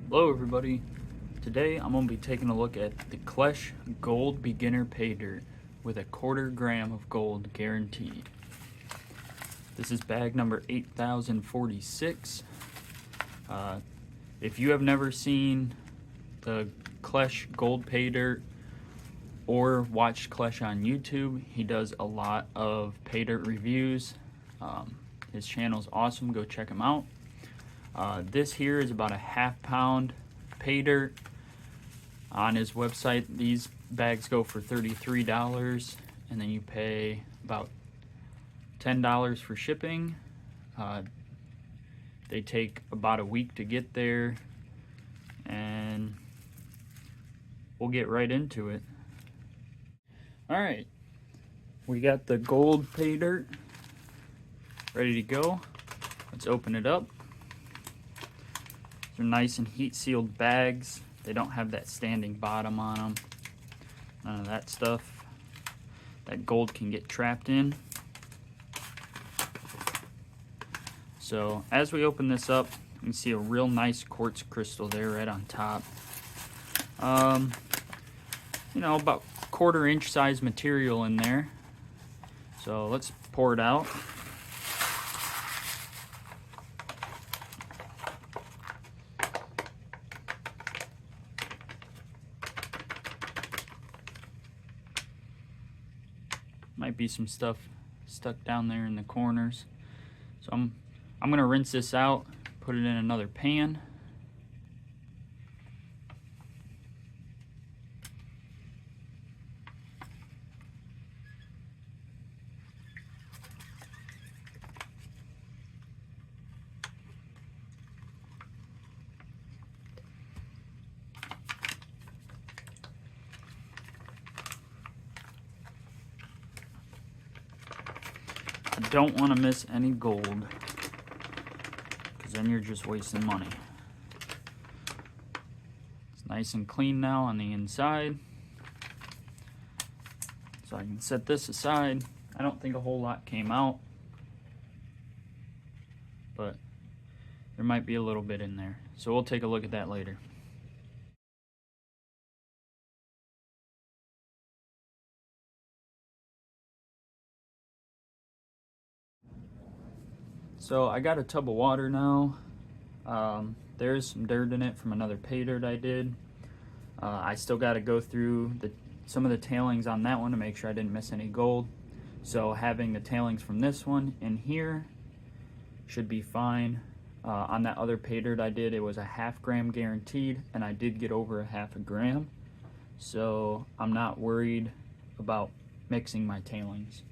Hello everybody. Today I'm going to be taking a look at the Klesh Gold Beginner Paydirt with a 1/4 gram of gold guaranteed. This is bag number 8046. If you have never seen the Klesh Gold Paydirt or watched Klesh on YouTube, he does a lot of Paydirt reviews. His channel's awesome, go check him out. This here is about a ½ pound Paydirt. On his website, these bags go for $33, and then you pay about $10 for shipping. They take about a week to get there, and we'll get right into it. Alright, we got the gold Paydirt ready to go. Let's open it up. They're nice and heat sealed bags. They don't have that standing bottom on them. None of that stuff that gold can get trapped in. So as we open this up, you can see a real nice quartz crystal there right on top. You know, about 1/4 inch size material in there. So let's pour it out. Might be some stuff stuck down there in the corners. So I'm gonna rinse this out, put it in another pan. I don't want to miss any gold, because then you're just wasting money. It's nice and clean now on the inside, so I can set this aside. I don't think a whole lot came out, but there might be a little bit in there, so we'll take a look at that later. So I got a tub of water now. There's some dirt in it from another Paydirt I did. I still got to go through some of the tailings on that one to make sure I didn't miss any gold. So having the tailings from this one in here should be fine. On that other Paydirt I did, it was a ½ gram guaranteed, and I did get over a ½ gram. So I'm not worried about mixing my tailings.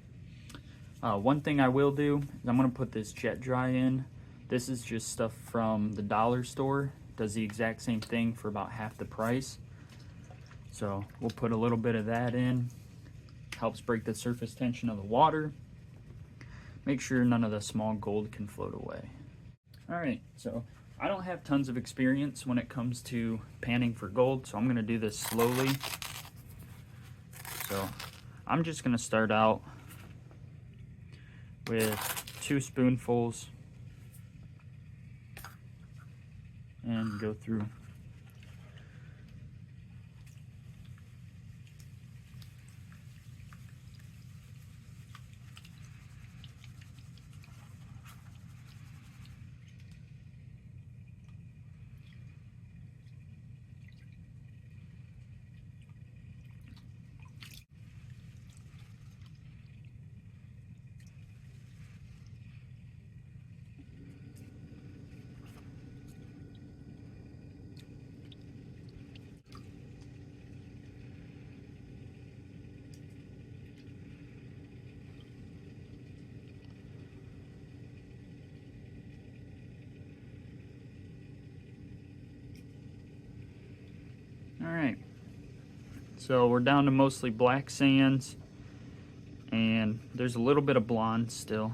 One thing I will do is I'm going to put this jet dry in. This is just stuff from the dollar store. Does the exact same thing for about half the price. So we'll put a little bit of that in. Helps break the surface tension of the water. Make sure none of the small gold can float away. Alright, so I don't have tons of experience when it comes to panning for gold, so I'm going to do this slowly. So I'm just going to start out with 2 spoonfuls and go through. Alright, so we're down to mostly black sands, and there's a little bit of blonde still,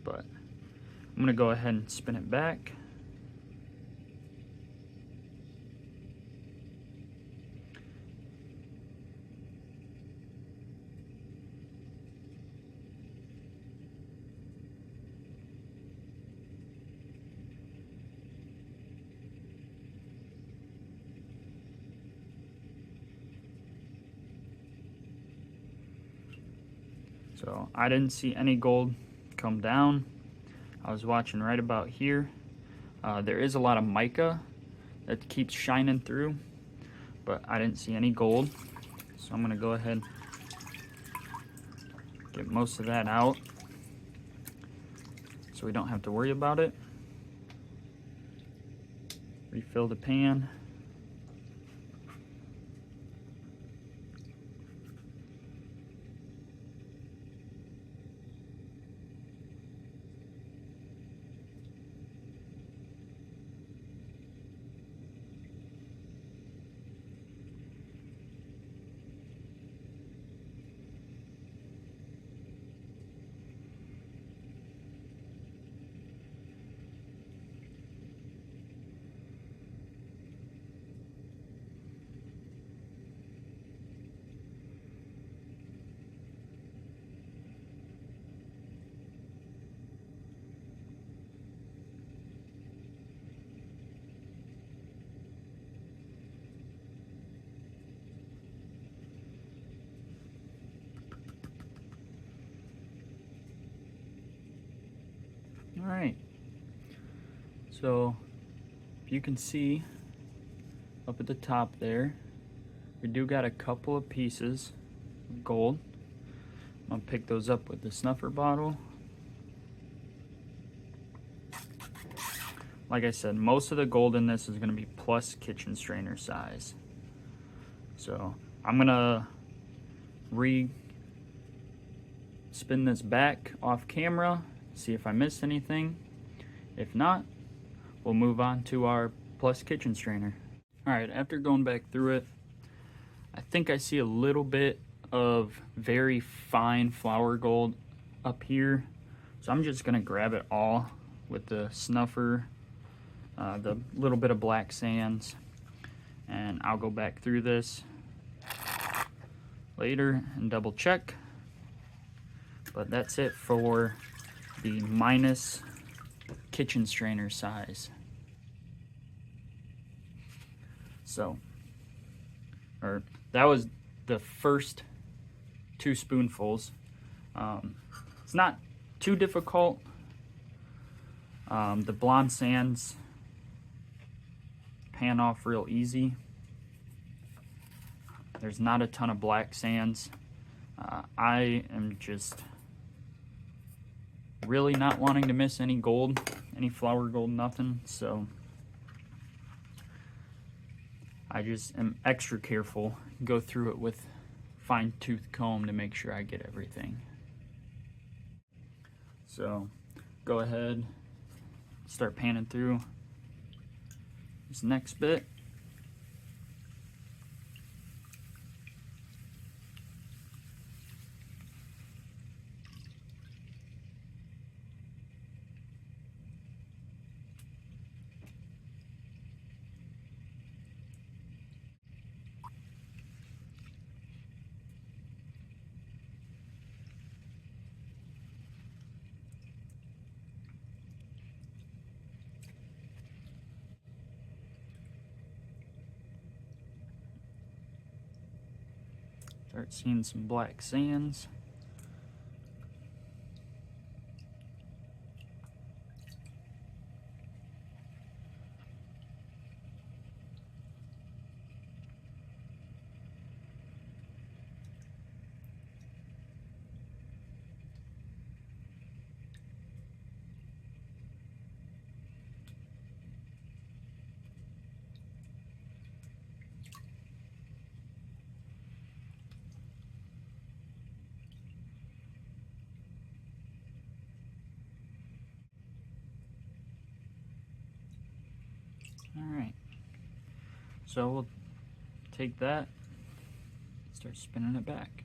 but I'm going to go ahead and spin it back. So I didn't see any gold come down. I was watching right about here. There is a lot of mica that keeps shining through, but I didn't see any gold. So I'm gonna go ahead and get most of that out so we don't have to worry about it. Refill the pan. All right, so if you can see up at the top there, we do got a couple of pieces of gold. I'm gonna pick those up with the snuffer bottle. Like I said, most of the gold in this is gonna be plus kitchen strainer size. So I'm gonna spin this back off camera, see if I missed anything. If not, we'll move on to our plus kitchen strainer. All right, after going back through it, I think I see a little bit of very fine flour gold up here. So I'm just gonna grab it all with the snuffer, the little bit of black sands, and I'll go back through this later and double check. But that's it for the minus kitchen strainer size. So, that was the first 2 spoonfuls. It's not too difficult. The blonde sands pan off real easy. There's not a ton of black sands. I am just really not wanting to miss any gold, any flour gold, nothing. So I just am extra careful, go through it with fine-tooth comb to make sure I get everything. So go ahead, start panning through this next bit. Start seeing some black sands. All right, so we'll take that, start spinning it back.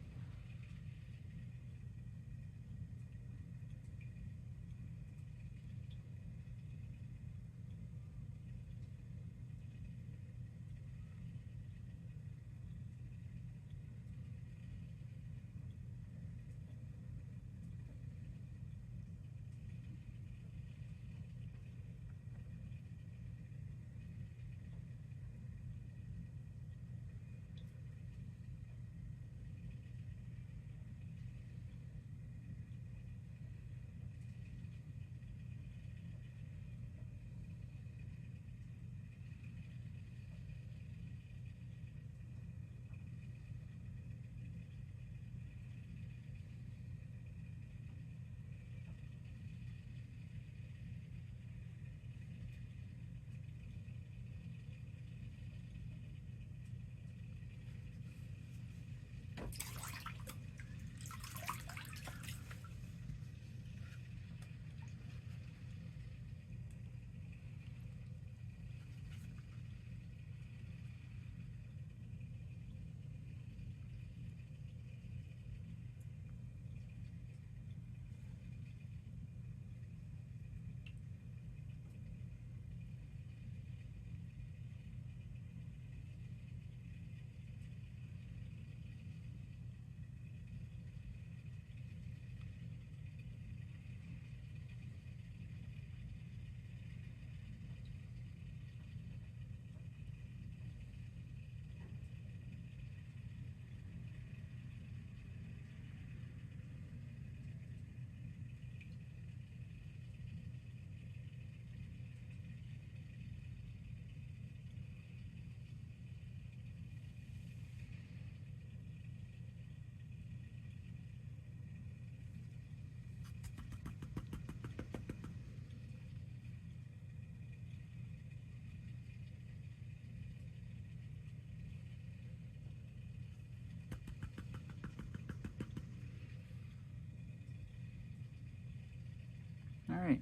All right,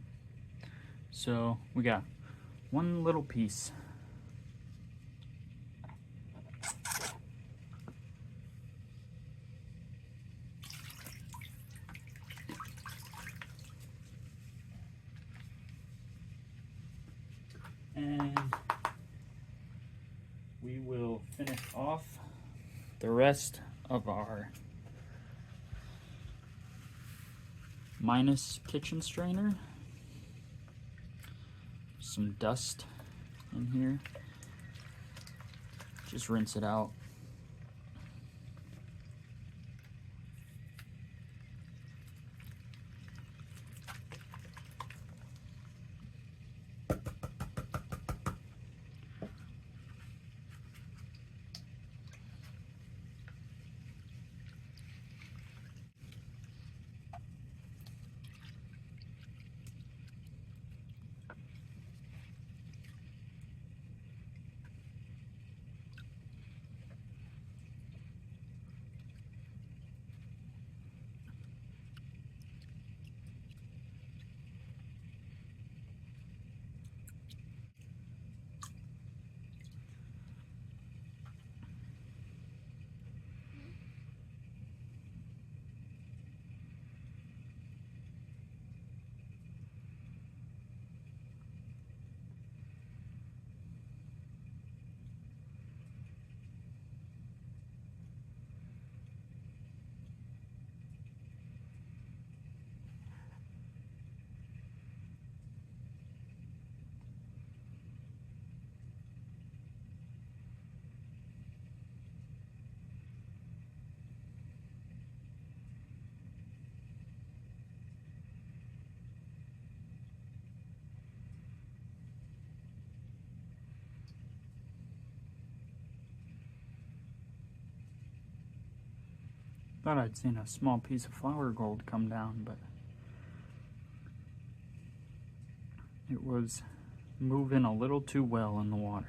so we got one little piece. And we will finish off the rest of our minus kitchen strainer. Some dust in here. Just rinse it out. Thought I'd seen a small piece of flour gold come down, but it was moving a little too well in the water.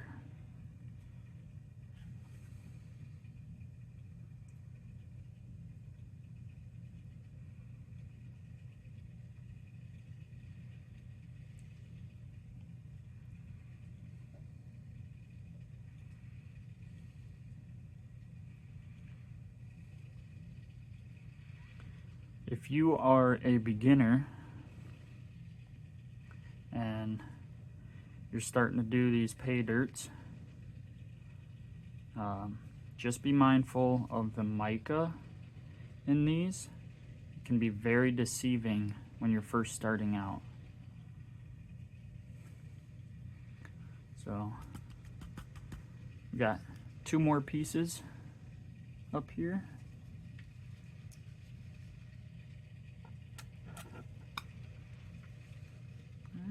If you are a beginner and you're starting to do these Paydirts, just be mindful of the mica in these. It can be very deceiving when you're first starting out. So we got 2 more pieces up here.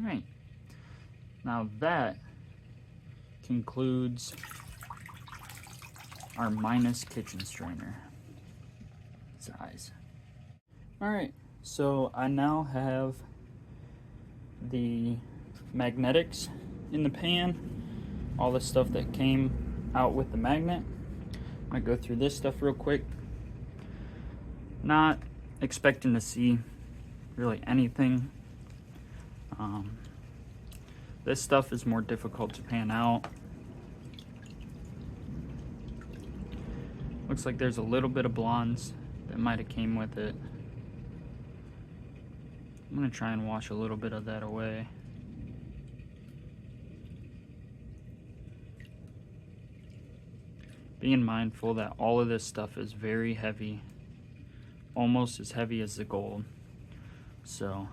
Alright, now that concludes our minus kitchen strainer size. Alright, so I now have the magnetics in the pan, all the stuff that came out with the magnet. I'm going to go through this stuff real quick. Not expecting to see really anything. This stuff is more difficult to pan out. Looks like there's a little bit of blondes that might have came with it. I'm gonna try and wash a little bit of that away. Being mindful that all of this stuff is very heavy, almost as heavy as the gold. So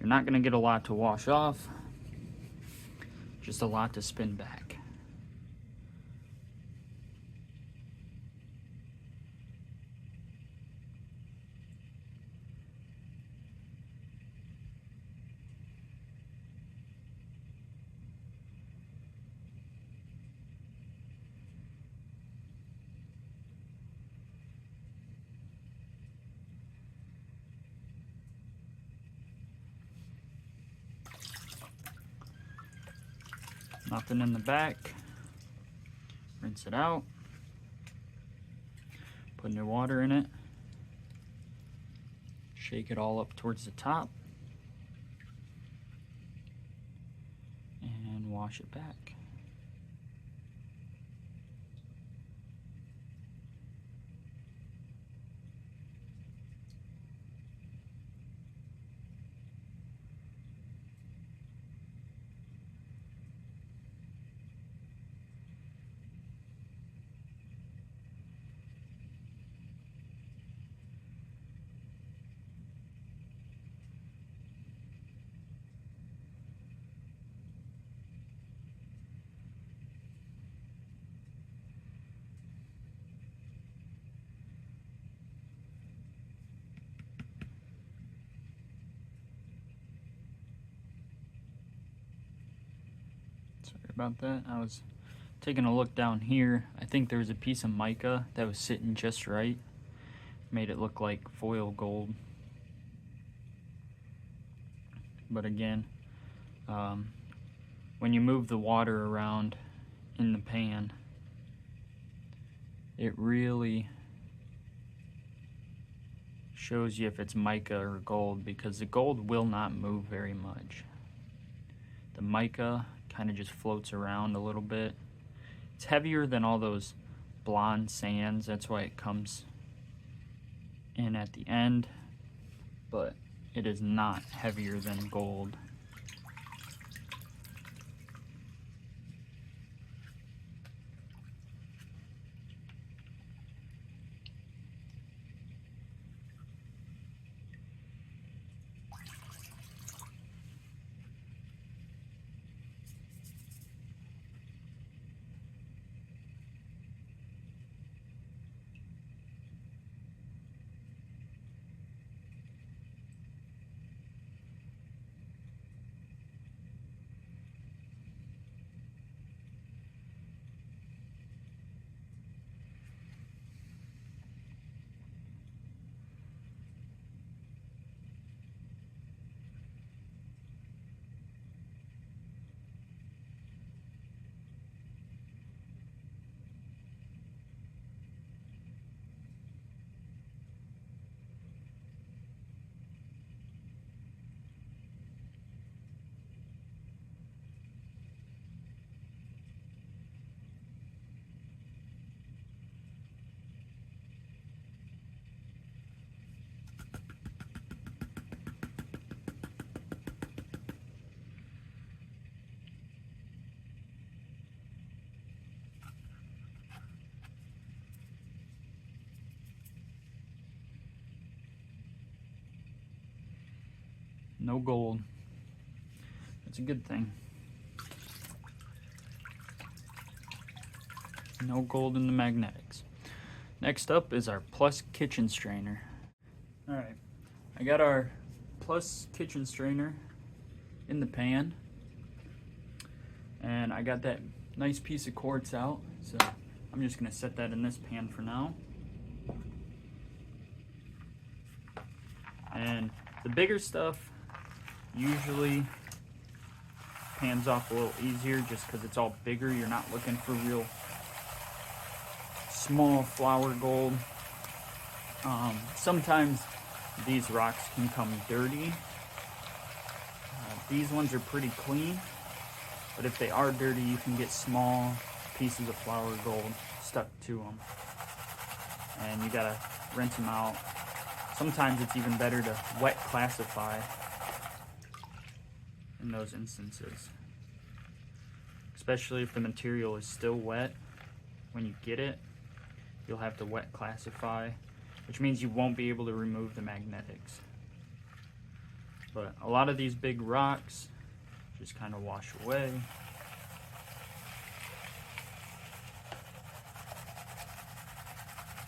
you're not gonna get a lot to wash off, just a lot to spin back. Nothing in the back. Rinse it out. Put new water in it. Shake it all up towards the top. And wash it back. Sorry about that. I was taking a look down here. I think there was a piece of mica that was sitting just right. Made it look like foil gold. But again, when you move the water around in the pan, it really shows you if it's mica or gold, because the gold will not move very much. The mica kind of just floats around a little bit. It's heavier than all those blonde sands, that's why it comes in at the end, but it is not heavier than gold. No gold. That's a good thing. No gold in the magnetics. Next up is our Plus kitchen strainer. Alright, I got our Plus kitchen strainer in the pan, and I got that nice piece of quartz out, so I'm just going to set that in this pan for now. And the bigger stuff usually pans off a little easier just because it's all bigger. You're not looking for real small flower gold. Sometimes these rocks can come dirty. These ones are pretty clean, but if they are dirty, you can get small pieces of flour gold stuck to them. And you gotta rinse them out. Sometimes it's even better to wet classify in those instances. Especially if the material is still wet when you get it, you'll have to wet classify, which means you won't be able to remove the magnetics. But a lot of these big rocks just kind of wash away.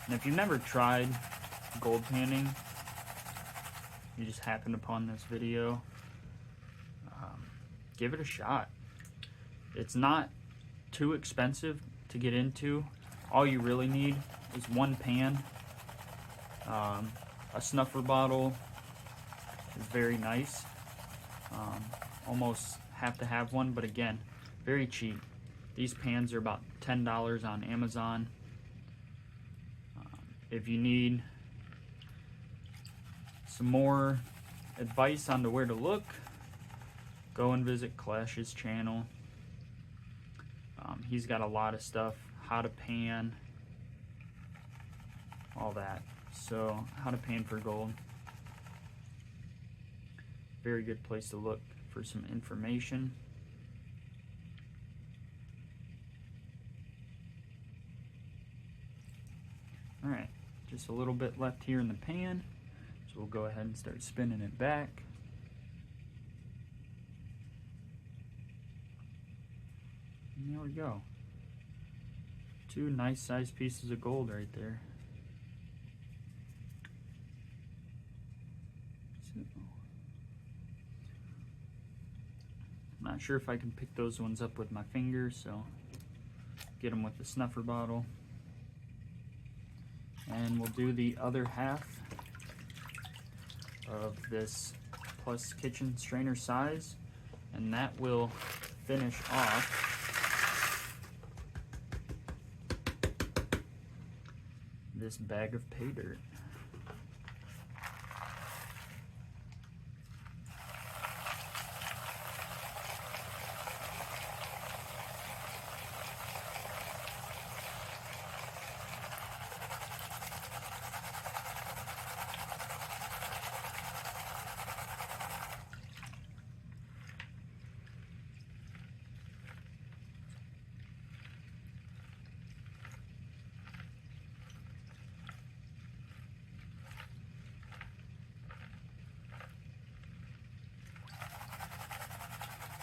And if you've never tried gold panning, you just happened upon this video, give it a shot. It's not too expensive to get into. All you really need is one pan. A snuffer bottle is very nice. Almost have to have one, but again, very cheap. These pans are about $10 on Amazon. If you need some more advice on where to look, go and visit Klesh's channel. He's got a lot of stuff, how to pan, all that. So, how to pan for gold. Very good place to look for some information. Alright, just a little bit left here in the pan, so we'll go ahead and start spinning it back. And there we go. Two nice sized pieces of gold right there. So, I'm not sure if I can pick those ones up with my fingers, so get them with the snuffer bottle. And we'll do the other half of this plus kitchen strainer size, and that will finish off this bag of pay dirt.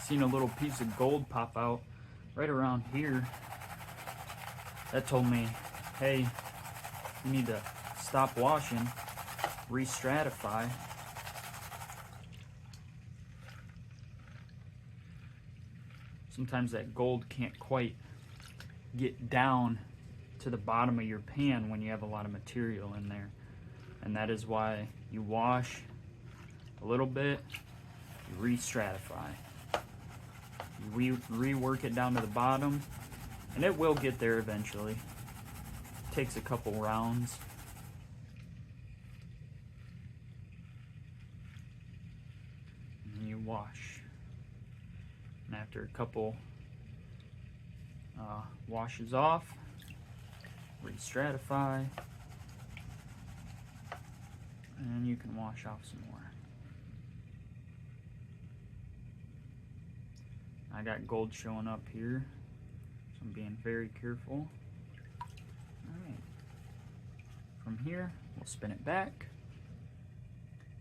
Seen a little piece of gold pop out right around here. That told me, hey, you need to stop washing, re-stratify. Sometimes that gold can't quite get down to the bottom of your pan when you have a lot of material in there. And that is why you wash a little bit, you re-stratify. You rework it down to the bottom, and it will get there eventually. It takes a couple rounds. And you wash. And after a couple washes off, re-stratify, and you can wash off some more. I got gold showing up here, so I'm being very careful. Alright, from here, we'll spin it back.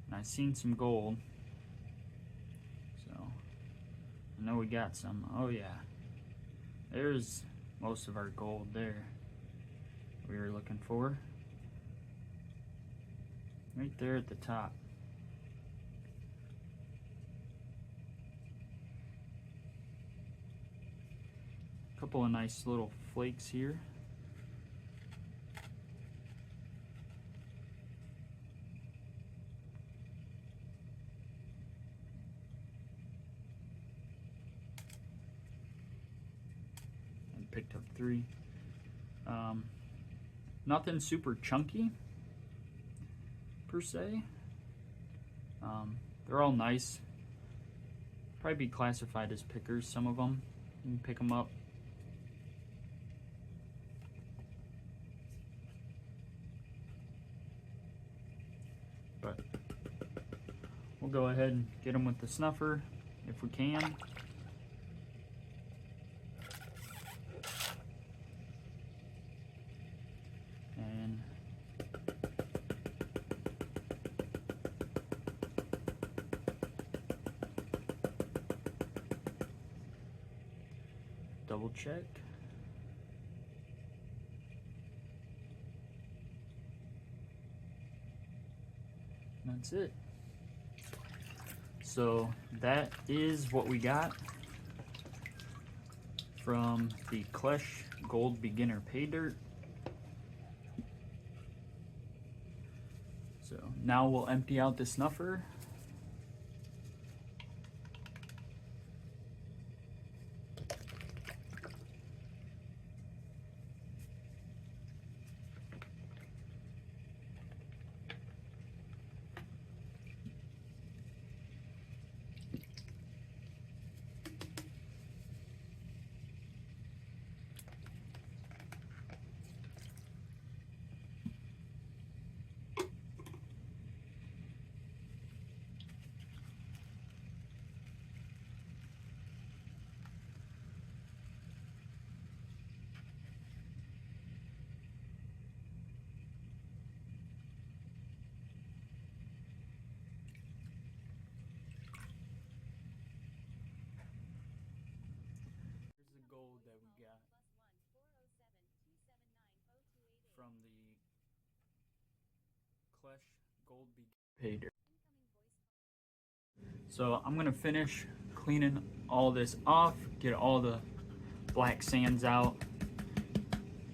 And I've seen some gold, so I know we got some. Oh yeah, there's most of our gold there we were looking for. Right there at the top. Couple of nice little flakes here. And picked up 3. Nothing super chunky, per se. They're all nice. Probably be classified as pickers, some of them. You can pick them up. But we'll go ahead and get them with the snuffer if we can. And double check. And that's it. So that is what we got from the Klesh Gold Beginner Paydirt. So now we'll empty out the snuffer. Gold that we got from the Klesh Gold Beginner Paydirt. So I'm gonna finish cleaning all this off, get all the black sands out,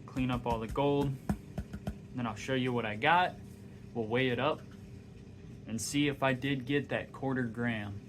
clean up all the gold, then I'll show you what I got. We'll weigh it up and see if I did get that 1/4 gram.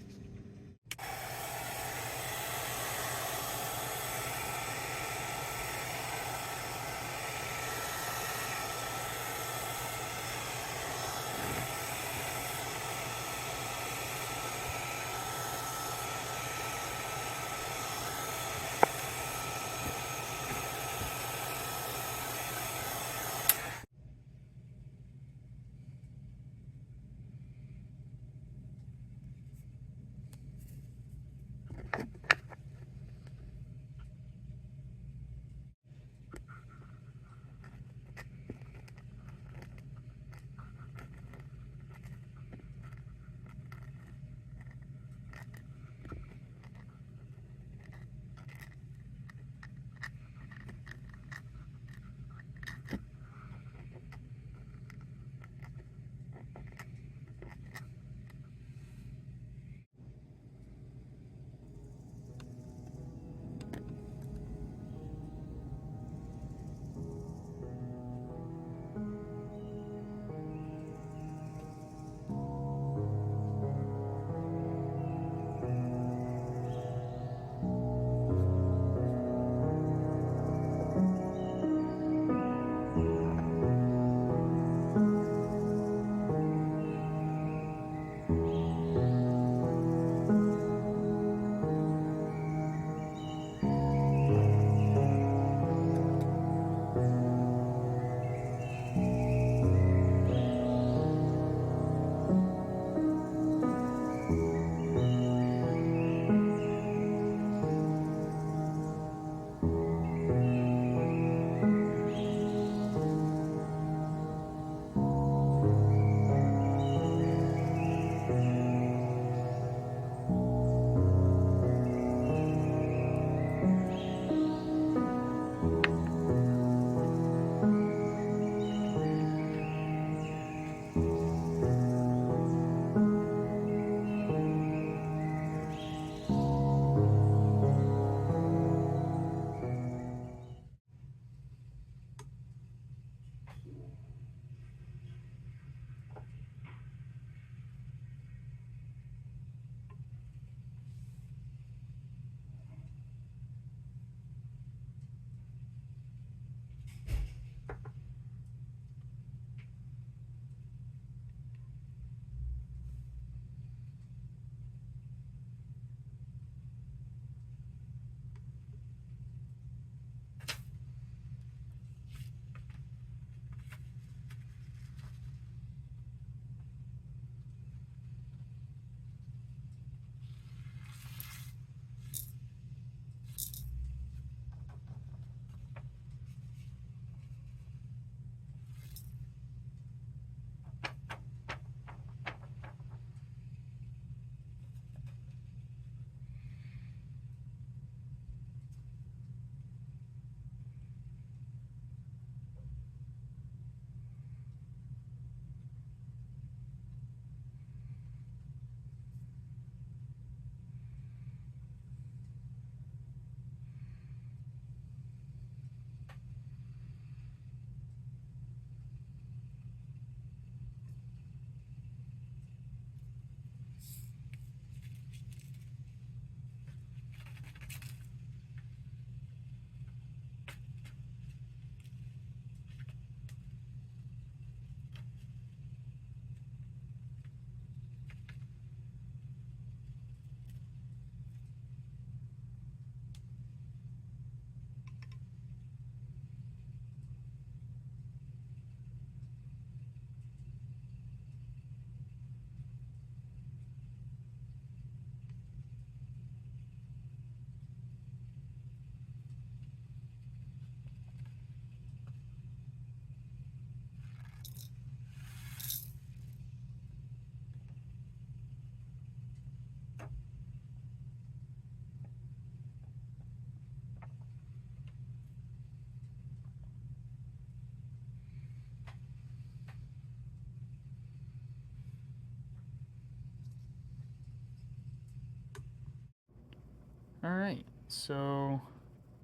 Alright, so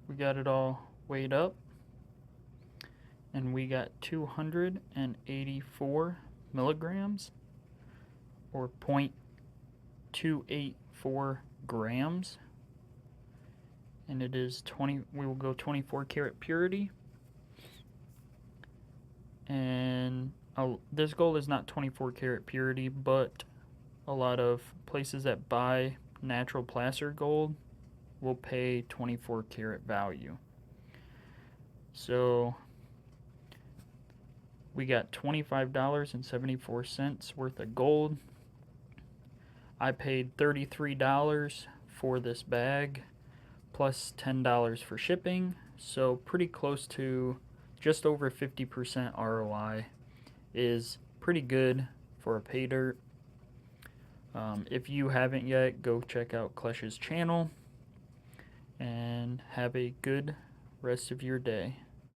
we got it all weighed up, and we got 284 milligrams, or 0.284 grams, and it is we will go 24 karat purity. And this gold is not 24 karat purity, but a lot of places that buy natural placer gold will pay 24 karat value. So we got $25.74 worth of gold. I paid $33 for this bag plus $10 for shipping, so pretty close to just over 50% ROI. Is pretty good for a pay dirt. If you haven't yet, go check out Klesh's channel, and have a good rest of your day.